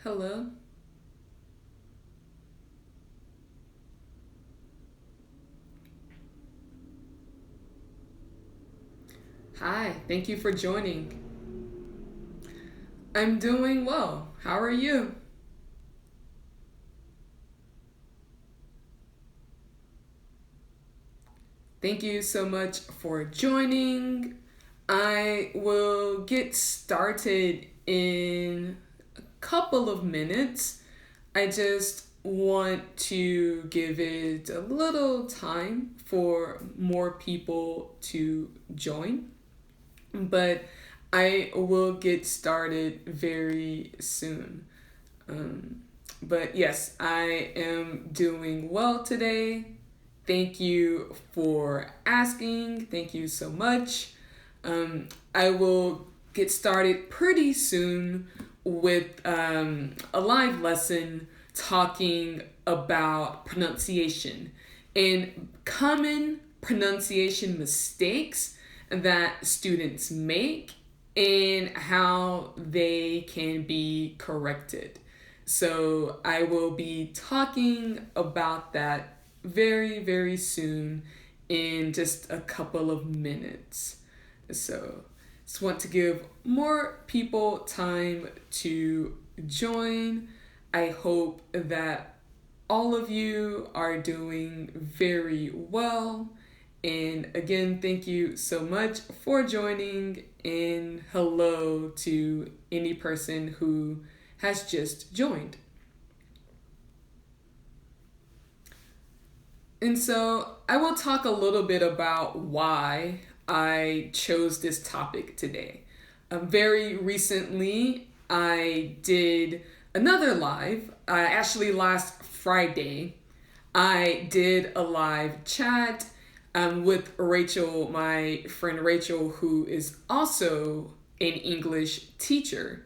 Hello. Hi, thank you for joining. I'm doing well. How are you? Thank you so much for joining. I will get started in a couple of minutes. I just want to give it a little time for more people to join, but I will get started very soon. Um, but yes, I am doing well today. Thank you for asking. Thank you so much. I will get started pretty soon with a live lesson talking about pronunciation and common pronunciation mistakes that students make and how they can be corrected. So I will be talking about that very, very soon in just a couple of minutes. So just want to give more people time to join. I hope that all of you are doing very well. And again, thank you so much for joining. And hello to any person who has just joined. And so I will talk a little bit about why I chose this topic today. Very recently, I did another live. Actually, last Friday, I did a live chat with Rachel, my friend Rachel, who is also an English teacher.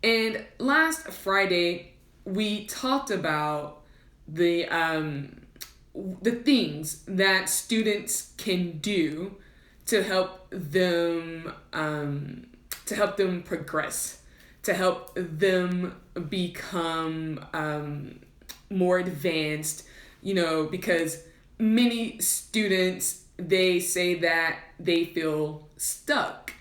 And last Friday, we talked about the the things that students can do to help them progress, to help them become more advanced. Because many students, they say that they feel stuck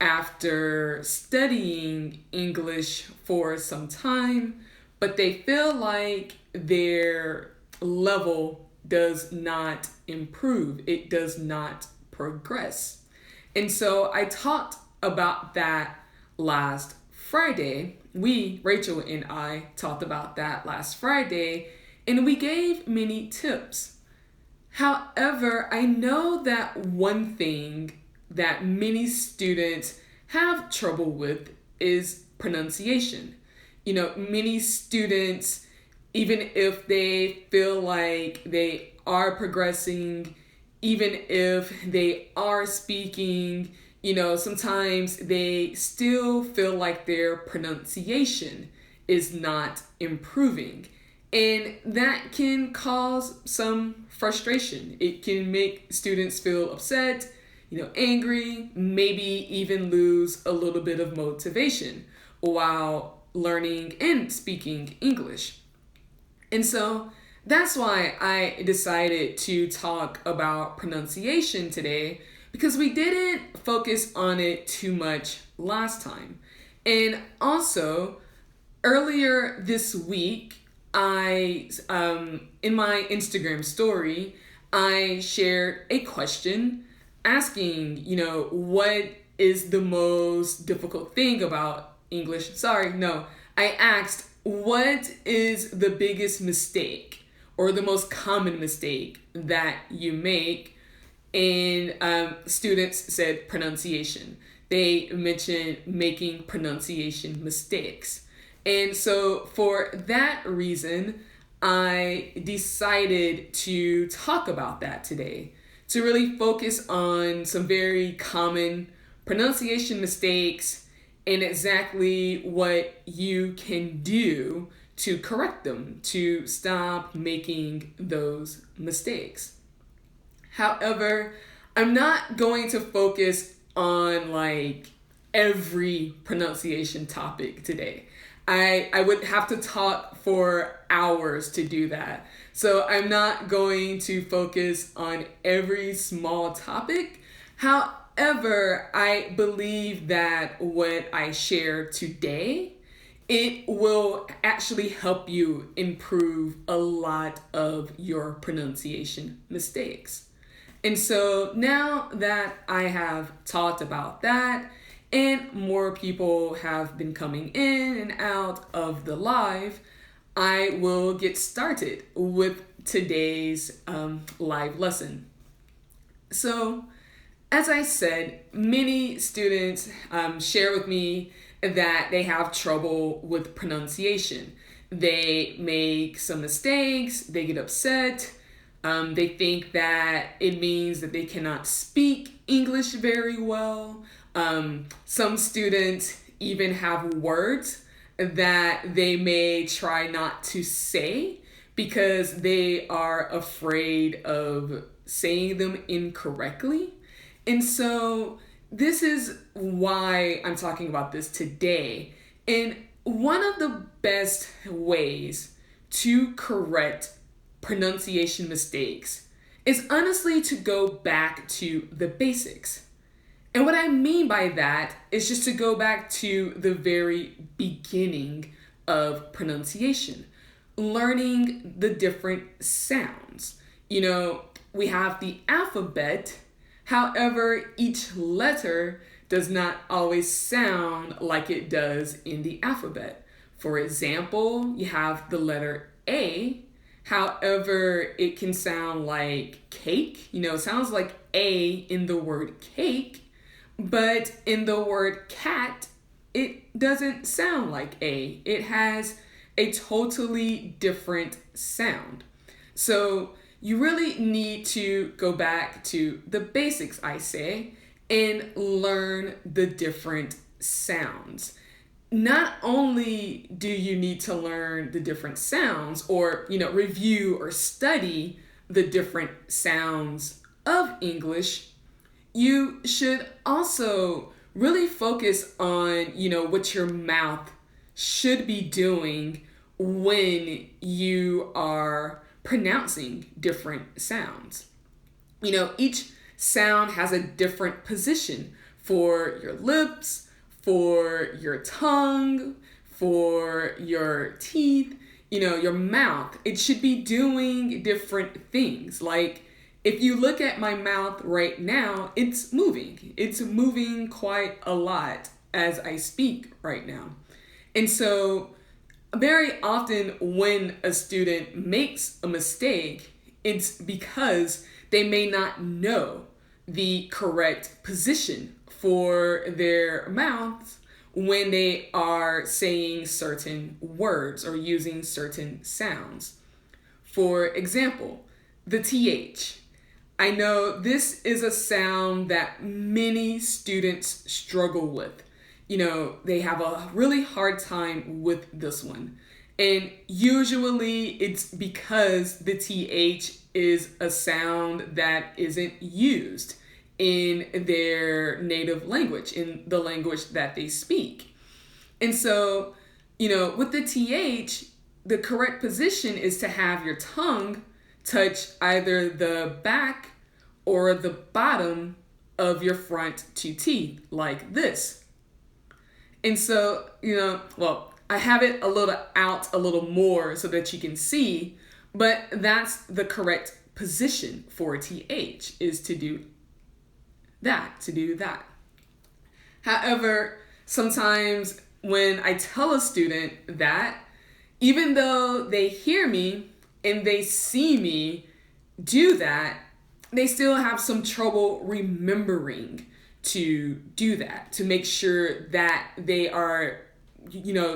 after studying English for some time, but they feel like their level does not improve, it does not progress. And so I talked about that last Friday. Rachel and I, talked about that last Friday, and we gave many tips. However, I know that one thing that many students have trouble with is pronunciation. Many students, even if they feel like they are progressing, even if they are speaking, sometimes they still feel like their pronunciation is not improving. And that can cause some frustration. It can make students feel upset, angry, maybe even lose a little bit of motivation while learning and speaking English. And so that's why I decided to talk about pronunciation today, because we didn't focus on it too much last time. And also, earlier this week, in my Instagram story, I shared a question asking, what is the most difficult thing about English? Sorry, no. I asked, what is the biggest mistake or the most common mistake that you make? And students said pronunciation. They mentioned making pronunciation mistakes. And so for that reason, I decided to talk about that today, to really focus on some very common pronunciation mistakes and exactly what you can do to correct them, to stop making those mistakes. However, I'm not going to focus on like every pronunciation topic today. I would have to talk for hours to do that. So I'm not going to focus on every small topic. However, I believe that what I share today, it will actually help you improve a lot of your pronunciation mistakes. And so now that I have talked about that, and more people have been coming in and out of the live, I will get started with today's live lesson. So, as I said, many students share with me that they have trouble with pronunciation. They make some mistakes, they get upset, they think that it means that they cannot speak English very well. Some students even have words that they may try not to say because they are afraid of saying them incorrectly. And so this is why I'm talking about this today. And one of the best ways to correct pronunciation mistakes is honestly to go back to the basics. And what I mean by that is just to go back to the very beginning of pronunciation, learning the different sounds. We have the alphabet. However, each letter does not always sound like it does in the alphabet. For example, you have the letter A. However, it can sound like cake. It sounds like A in the word cake. But in the word cat, it doesn't sound like A. It has a totally different sound. So you really need to go back to the basics, I say, and learn the different sounds. Not only do you need to learn the different sounds or, review or study the different sounds of English, you should also really focus on, what your mouth should be doing when you are pronouncing different sounds. Each sound has a different position for your lips, for your tongue, for your teeth, your mouth. It should be doing different things. Like, if you look at my mouth right now, it's moving. It's moving quite a lot as I speak right now. And so very often when a student makes a mistake, it's because they may not know the correct position for their mouths when they are saying certain words or using certain sounds. For example, the TH. I know this is a sound that many students struggle with. They have a really hard time with this one. And usually it's because the TH is a sound that isn't used in their native language, in the language that they speak. And so, with the TH, the correct position is to have your tongue touch either the back or the bottom of your front two teeth, like this. And so, I have it a little more so that you can see, but that's the correct position for TH, is to do that. However, sometimes when I tell a student that, even though they hear me and they see me do that, they still have some trouble remembering to do that, to make sure that they are,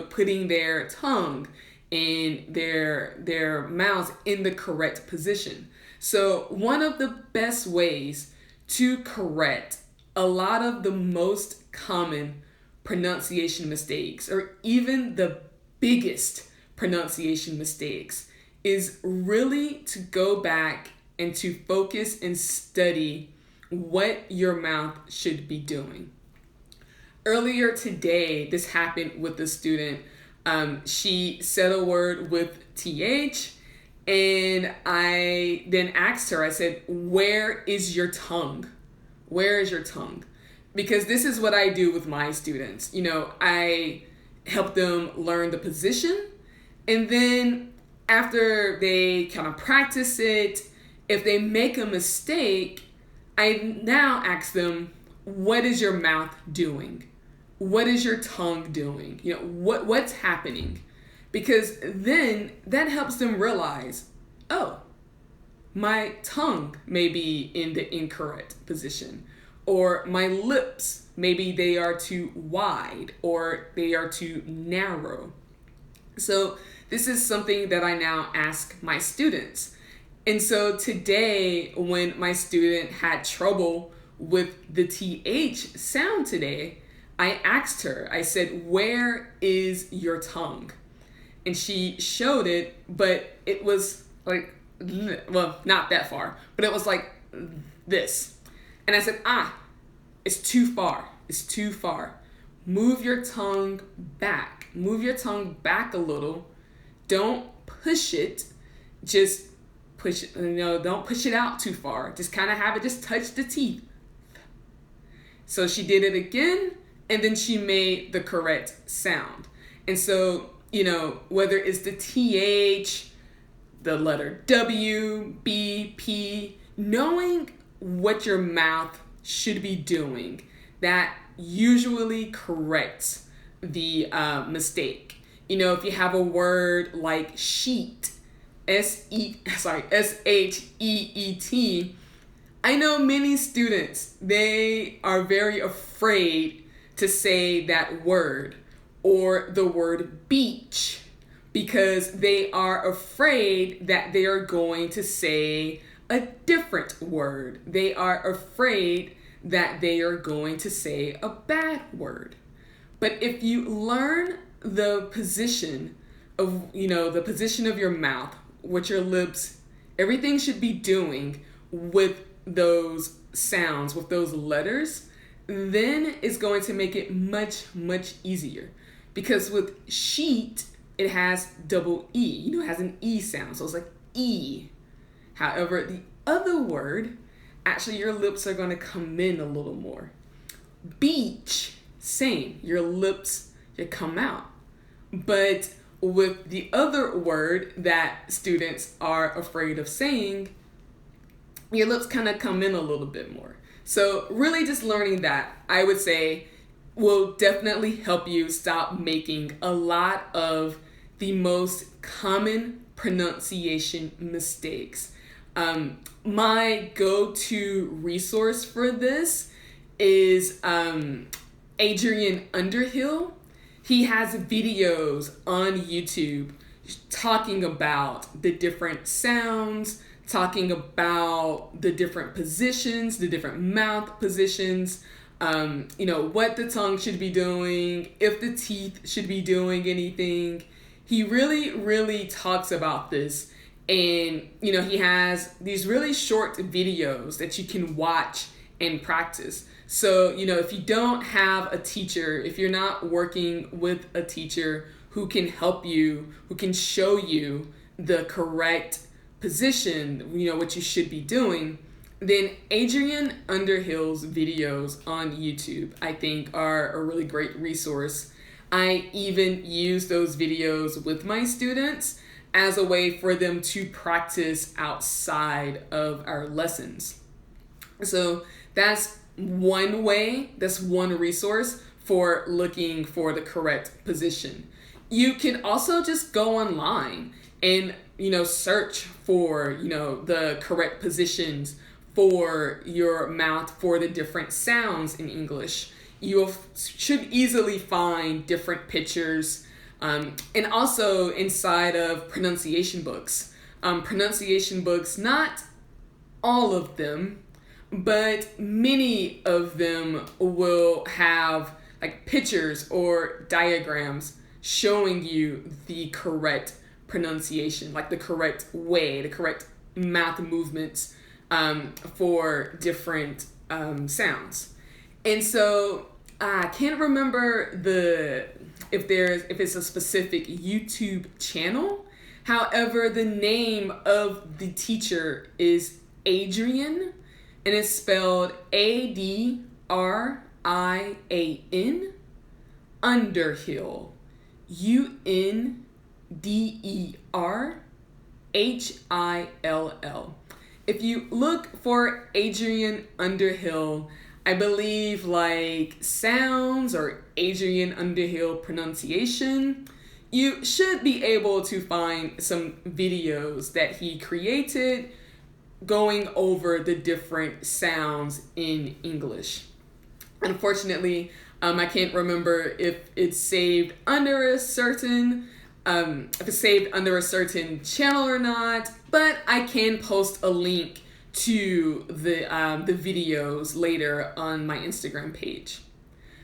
putting their tongue and their mouths in the correct position. So one of the best ways to correct a lot of the most common pronunciation mistakes, or even the biggest pronunciation mistakes, is really to go back and to focus and study what your mouth should be doing. Earlier today, this happened with a student. She said a word with TH, and I then asked her, I said, where is your tongue? Where is your tongue? Because this is what I do with my students. I help them learn the position, and then after they kind of practice it, if they make a mistake, I now ask them, what is your mouth doing? What is your tongue doing? What's happening? Because then that helps them realize, oh, my tongue may be in the incorrect position, or my lips, maybe they are too wide or they are too narrow. So this is something that I now ask my students. And so today, when my student had trouble with the TH sound today, I asked her, I said, where is your tongue? And she showed it, but it was like, well, not that far, but it was like this. And I said, it's too far. It's too far. Move your tongue back. Move your tongue back a little. Don't push it. Just push it, don't push it out too far. Just kind of have it just touch the teeth. So she did it again, and then she made the correct sound. And so, whether it's the TH, the letter W, B, P, knowing what your mouth should be doing, that usually corrects the mistake. If you have a word like sheet, S-H-E-E-T, I know many students, they are very afraid to say that word, or the word beach, because they are afraid that they are going to say a different word. They are afraid that they are going to say a bad word. But if you learn the position of, the position of your mouth, what your lips, everything should be doing with those sounds, with those letters, then it's going to make it much, much easier. Because with sheet, it has double E, it has an E sound, so it's like E. However, the other word, actually your lips are going to come in a little more. Beach, same, your lips, they come out. But with the other word that students are afraid of saying, your lips kind of come in a little bit more. So really just learning that, I would say, will definitely help you stop making a lot of the most common pronunciation mistakes. My go-to resource for this is Adrian Underhill. He has videos on YouTube talking about the different sounds, talking about the different positions, the different mouth positions, what the tongue should be doing, if the teeth should be doing anything. He really, really talks about this. And, he has these really short videos that you can watch and practice. So, if you don't have a teacher, if you're not working with a teacher who can help you, who can show you the correct position, what you should be doing, then Adrian Underhill's videos on YouTube, I think, are a really great resource. I even use those videos with my students as a way for them to practice outside of our lessons. So that's one way, that's one resource for looking for the correct position. You can also just go online and, search for, the correct positions for your mouth for the different sounds in English. You should easily find different pictures, and also inside of pronunciation books. Pronunciation books, not all of them, but many of them will have like pictures or diagrams showing you the correct pronunciation, like the correct way, the correct mouth movements for different sounds. And so I can't remember if it's a specific YouTube channel. However, the name of the teacher is Adrian, and it's spelled Adrian Underhill, Underhill. If you look for Adrian Underhill, I believe like sounds or Adrian Underhill pronunciation, you should be able to find some videos that he created going over the different sounds in English. Unfortunately, I can't remember if it's saved under a certain channel or not, but I can post a link to the videos later on my Instagram page.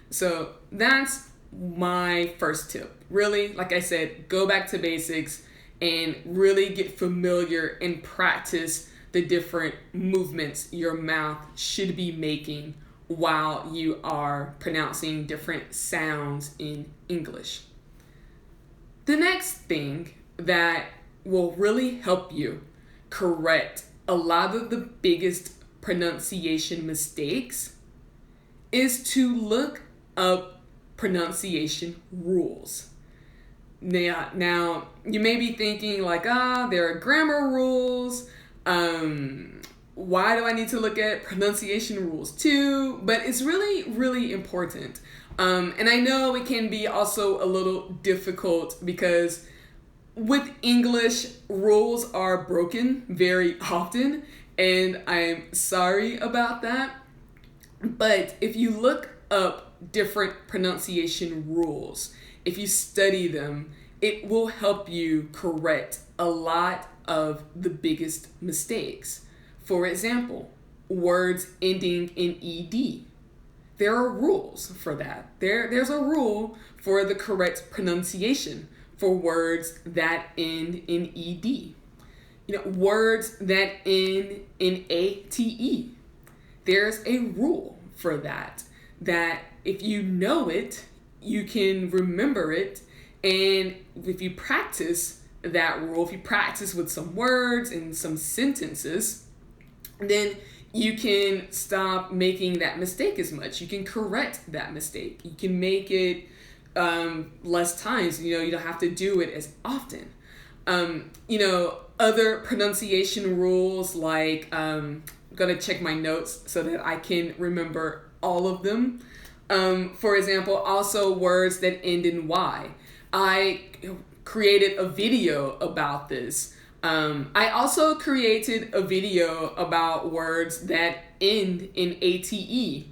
So that's my first tip. Really, like I said, go back to basics and really get familiar and practice the different movements your mouth should be making while you are pronouncing different sounds in English. The next thing that will really help you correct a lot of the biggest pronunciation mistakes is to look up pronunciation rules. Now you may be thinking like, there are grammar rules. Why do I need to look at pronunciation rules too? But it's really, really important. And I know it can be also a little difficult because with English, rules are broken very often, and I'm sorry about that. But if you look up different pronunciation rules, if you study them, it will help you correct a lot of the biggest mistakes. For example, words ending in ed. There are rules for that. There's a rule for the correct pronunciation for words that end in ed. Words that end in ate. There's a rule for that if you know it, you can remember it, and if you practice that rule, if you practice with some words and some sentences, then you can stop making that mistake as much. You can correct that mistake. You can make it less times. You don't have to do it as often. Other pronunciation rules, like I'm gonna check my notes so that I can remember all of them. For example, also words that end in Y. I created a video about this. I also created a video about words that end in ate.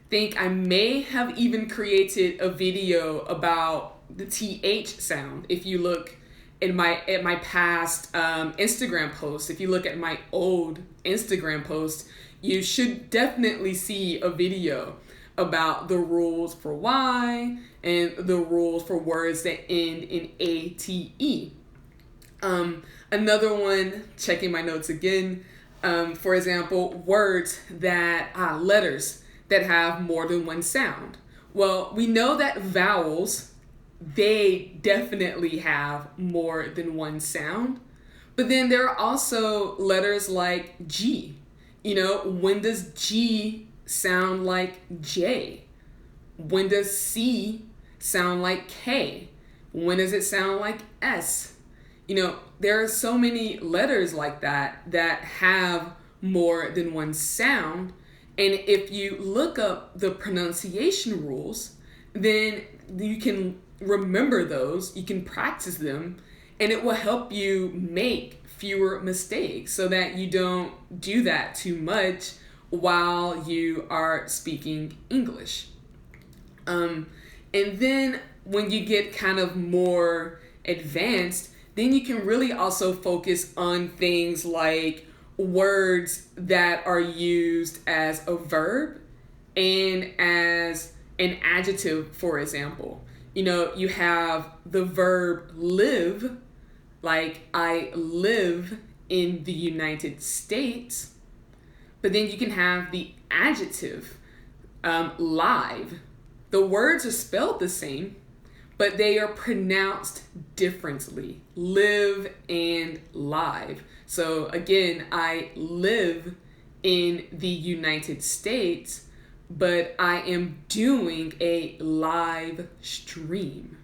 Think I may have even created a video about the th sound. If you look at my past Instagram posts, if you look at my old Instagram post, you should definitely see a video about the rules for Y and the rules for words that end in ate. Another one, checking my notes again, for example, words letters that have more than one sound. Well, we know that vowels, they definitely have more than one sound, but then there are also letters like G. When does G sound like J? When does C sound like K? When does it sound like S? There are so many letters like that have more than one sound. And if you look up the pronunciation rules, then you can remember those, you can practice them, and it will help you make fewer mistakes so that you don't do that too much while you are speaking English. And then when you get kind of more advanced, then you can really also focus on things like words that are used as a verb and as an adjective, for example. You have the verb live, like I live in the United States, but then you can have the adjective live, The words are spelled the same, but they are pronounced differently. Live and live. So again, I live in the United States, but I am doing a live stream.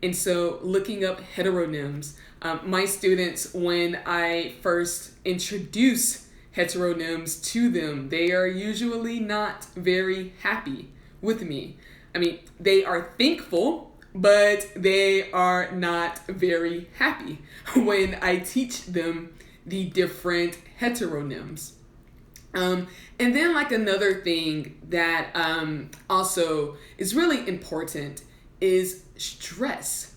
And so looking up heteronyms, my students, when I first introduce heteronyms to them, they are usually not very happy with me. I mean, they are thankful, but they are not very happy when I teach them the different heteronyms. And then like another thing that also is really important is stress.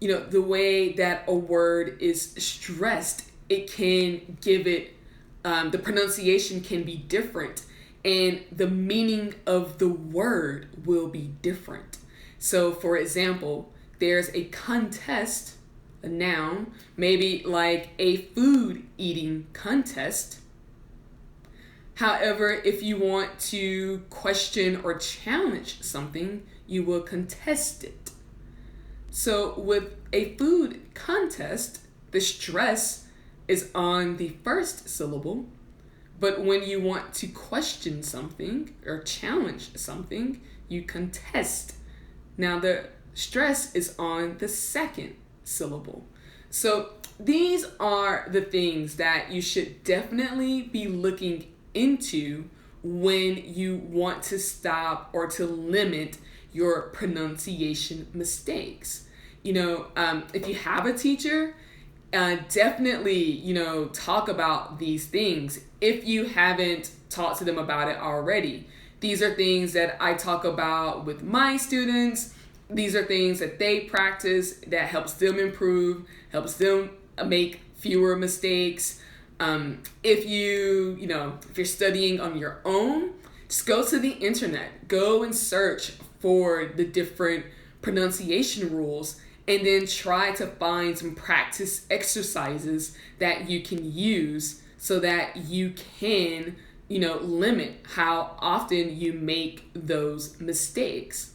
You know, the way that a word is stressed, it can give it, the pronunciation can be different, and the meaning of the word will be different. So for example, there's a contest, a noun, maybe like a food eating contest. However, if you want to question or challenge something, you will contest it. So with a food contest, the stress is on the first syllable, but when you want to question something or challenge something, you contest. Now the stress is on the second syllable. So these are the things that you should definitely be looking into when you want to stop or to limit your pronunciation mistakes. You know, if you have a teacher, definitely, talk about these things if you haven't talked to them about it already. These are things that I talk about with my students. These are things that they practice that helps them improve, helps them make fewer mistakes. If you're studying on your own, just go to the internet, go and search for the different pronunciation rules, and then try to find some practice exercises that you can use so that you can, limit how often you make those mistakes.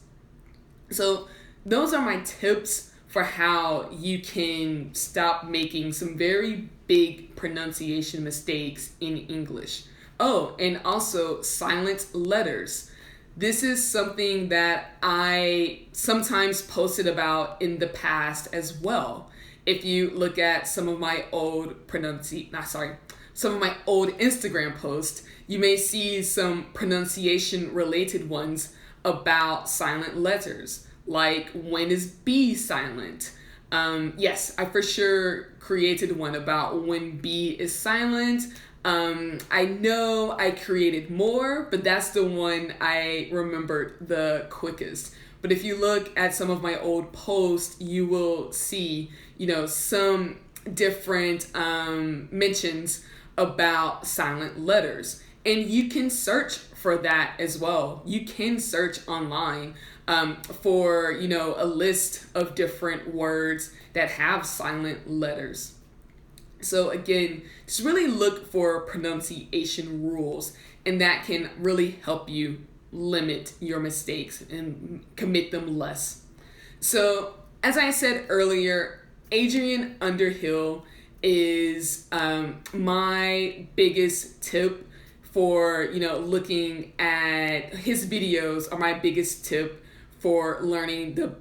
So those are my tips for how you can stop making some very big pronunciation mistakes in English. Oh, and also silent letters. This is something that I sometimes posted about in the past as well. If you look at some of my old Instagram posts, you may see some pronunciation related ones about silent letters, like when is B silent? Yes, I for sure created one about when B is silent. I know I created more, but that's the one I remembered the quickest. But if you look at some of my old posts, you will see, some different mentions about silent letters. And you can search for that as well. You can search online for, a list of different words that have silent letters. So again, just really look for pronunciation rules, and that can really help you limit your mistakes and commit them less. So as I said earlier, Adrian Underhill is my biggest tip for, looking at his videos, are my biggest tip for learning the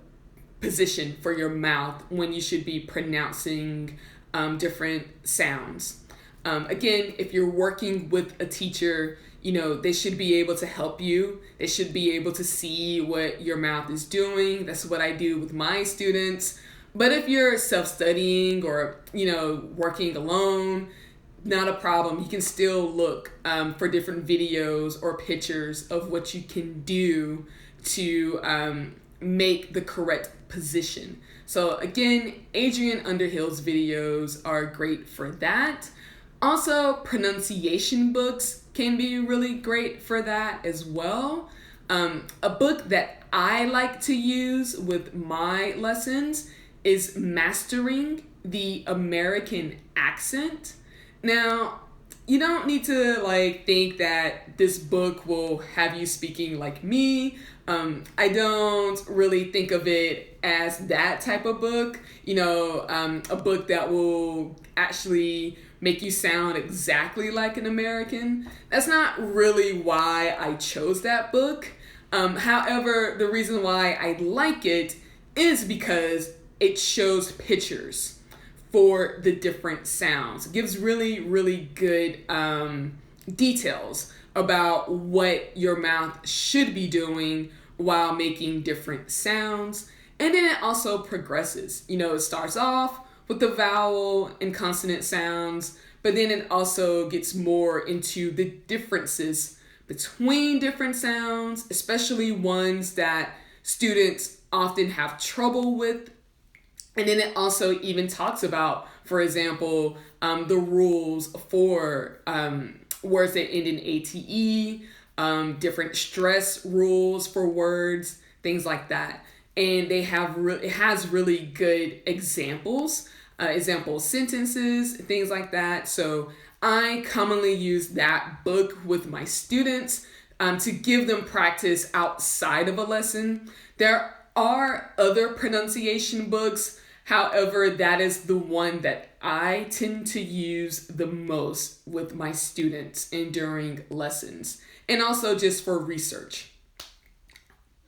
position for your mouth when you should be pronouncing different sounds. Again, if you're working with a teacher, they should be able to help you. They should be able to see what your mouth is doing. That's what I do with my students. But if you're self-studying or, working alone, not a problem. You can still look for different videos or pictures of what you can do to make the correct position. So again, Adrian Underhill's videos are great for that. Also, pronunciation books can be really great for that as well. A book that I like to use with my lessons is Mastering the American Accent. Now, you don't need to like think that this book will have you speaking like me. I don't really think of it as that type of book, a book that will actually make you sound exactly like an American. That's not really why I chose that book. However, the reason why I like it is because it shows pictures for the different sounds. It gives really, really good details about what your mouth should be doing while making different sounds. And then it also progresses. It starts off with the vowel and consonant sounds, but then it also gets more into the differences between different sounds, especially ones that students often have trouble with. And then it also even talks about, for example, the rules for words that end in ATE, different stress rules for words, things like that. And it has really good example sentences, things like that. So I commonly use that book with my students to give them practice outside of a lesson. There are other pronunciation books. However, that is the one that I tend to use the most with my students and during lessons, and also just for research.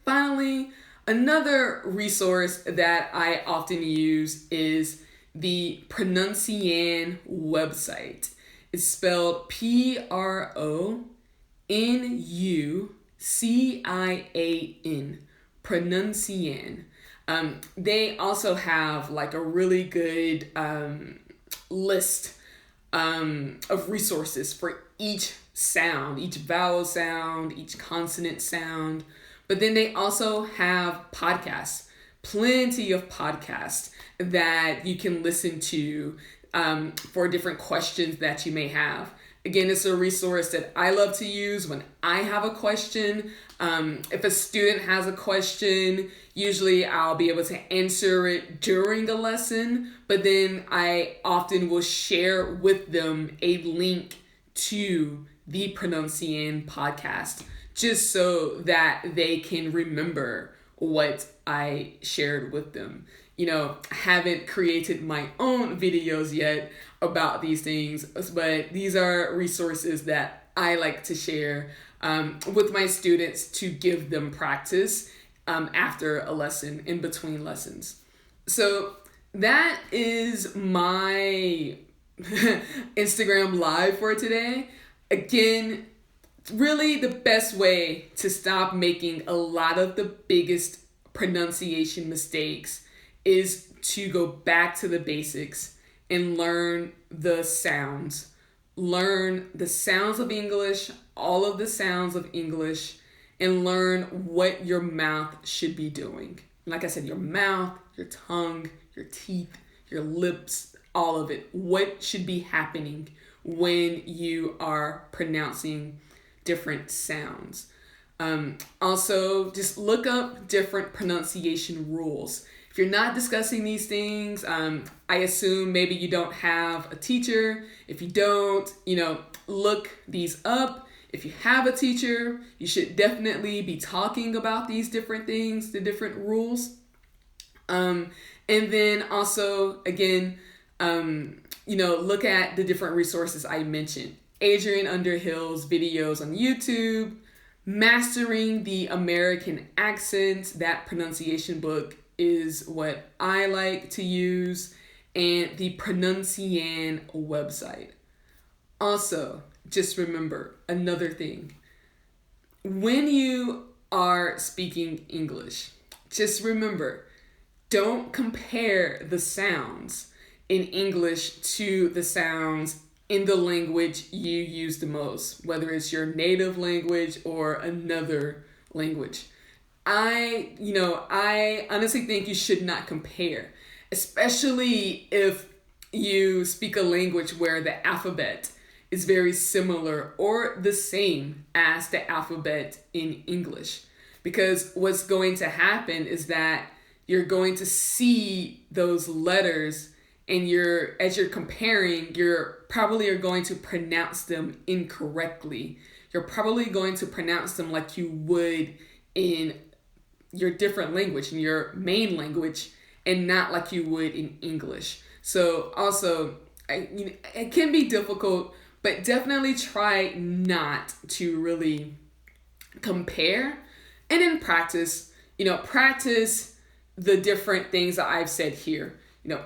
Finally, another resource that I often use is the Pronuncian website. It's spelled Pronuncian, Pronuncian. They also have like a really good list of resources for each sound, each vowel sound, each consonant sound. But then they also have podcasts, plenty of podcasts that you can listen to for different questions that you may have. Again, it's a resource that I love to use when I have a question. If a student has a question, usually I'll be able to answer it during a lesson, but then I often will share with them a link to the Pronuncian podcast, just so that they can remember what I shared with them. I haven't created my own videos yet about these things, but these are resources that I like to share with my students to give them practice after a lesson, in between lessons. So that is my Instagram live for today. Again, really the best way to stop making a lot of the biggest pronunciation mistakes is to go back to the basics and learn the sounds. Learn the sounds of English, all of the sounds of English, and learn what your mouth should be doing. Like I said, your mouth, your tongue, your teeth, your lips, all of it. What should be happening when you are pronouncing different sounds. Also, just look up different pronunciation rules. If you're not discussing these things, I assume maybe you don't have a teacher. If you don't, look these up. If you have a teacher, you should definitely be talking about these different things, the different rules. And then also, again, look at the different resources I mentioned. Adrian Underhill's videos on YouTube, Mastering the American Accent, that pronunciation book is what I like to use, and the Pronuncian website. Also, just remember another thing. When you are speaking English, just remember, don't compare the sounds in English to the sounds in the language you use the most, whether it's your native language or another language. I honestly think you should not compare, especially if you speak a language where the alphabet is very similar or the same as the alphabet in English. Because what's going to happen is that you're going to see those letters and as you're comparing, you're probably are going to pronounce them incorrectly. You're probably going to pronounce them like you would in your different language, in your main language, and not like you would in English. So also, it can be difficult, but definitely try not to really compare. And then practice, practice the different things that I've said here.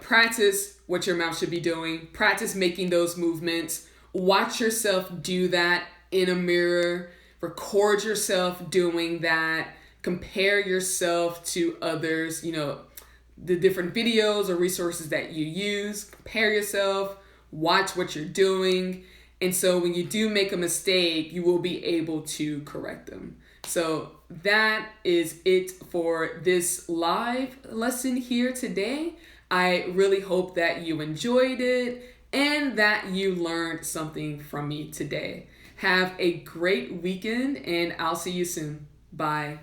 Practice what your mouth should be doing. Practice making those movements. Watch yourself do that in a mirror. Record yourself doing that. Compare yourself to others, the different videos or resources that you use. Compare yourself. Watch what you're doing. And so when you do make a mistake, you will be able to correct them. So that is it for this live lesson here today. I really hope that you enjoyed it and that you learned something from me today. Have a great weekend, and I'll see you soon. Bye.